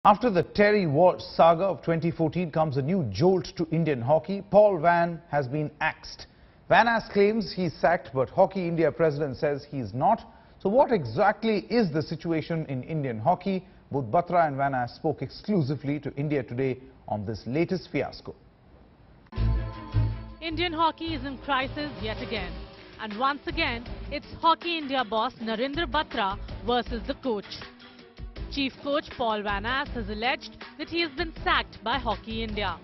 After the Terry Walsh saga of 2014 comes a new jolt to Indian hockey. Paul Van has been axed. Van Ass claims he's sacked, but Hockey India president says he's not. So what exactly is the situation in Indian hockey? Both Batra and Van Ass spoke exclusively to India Today on this latest fiasco. Indian hockey is in crisis yet again. And once again, it's Hockey India boss Narinder Batra versus the coach. Chief coach Paul Van Ass has alleged that he has been sacked by Hockey India.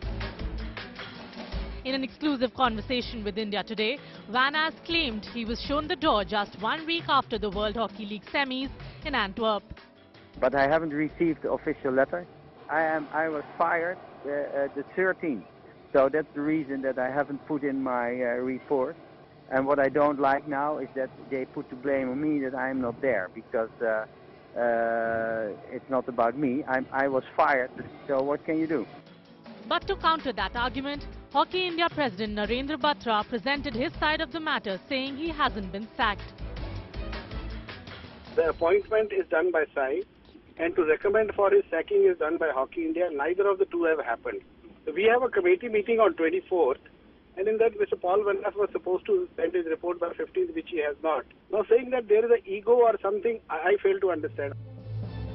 In an exclusive conversation with India Today, Van Ass claimed he was shown the door just 1 week after the World Hockey League semis in Antwerp. But I haven't received the official letter. I was fired the 13th. So that's the reason that I haven't put in my report. And what I don't like now is that they put the blame on me that I'm not there, because it's not about me. I was fired, so what can you do? But to counter that argument, Hockey India President Narinder Batra presented his side of the matter, saying he hasn't been sacked. The appointment is done by Sai, and to recommend for his sacking is done by Hockey India. Neither of the two have happened. So we have a committee meeting on 24th, and in that Mr. Paul Van Ass was supposed to send his report by 15th, which he has not. Now saying that there is an ego or something, I fail to understand.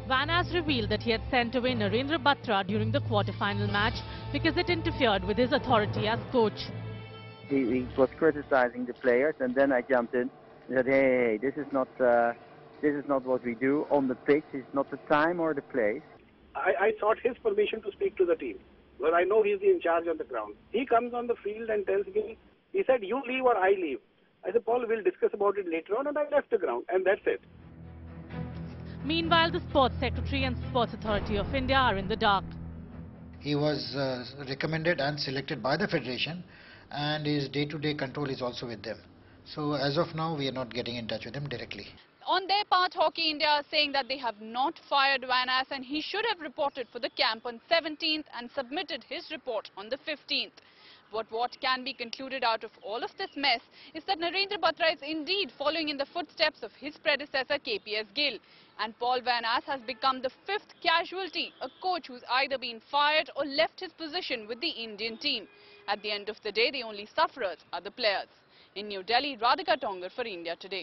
Van Ass revealed that he had sent away Narinder Batra during the quarter-final match because it interfered with his authority as coach. He was criticizing the players, and then I jumped in and said, hey, this is not what we do on the pitch. It's not the time or the place. I sought his permission to speak to the team. Well, I know he's in charge on the ground. He comes on the field and tells me, he said, you leave or I leave. I said, Paul, we'll discuss about it later on, and I left the ground, and that's it. Meanwhile, the Sports Secretary and Sports Authority of India are in the dark. He was recommended and selected by the Federation, and his day-to-day control is also with them. So as of now, we are not getting in touch with him directly. On their part, Hockey India is saying that they have not fired Van Ass and he should have reported for the camp on 17th and submitted his report on the 15th. But what can be concluded out of all of this mess is that Narinder Batra is indeed following in the footsteps of his predecessor KPS Gill. And Paul Van Ass has become the fifth casualty, a coach who's either been fired or left his position with the Indian team. At the end of the day, the only sufferers are the players. In New Delhi, Radhika Tongar for India Today.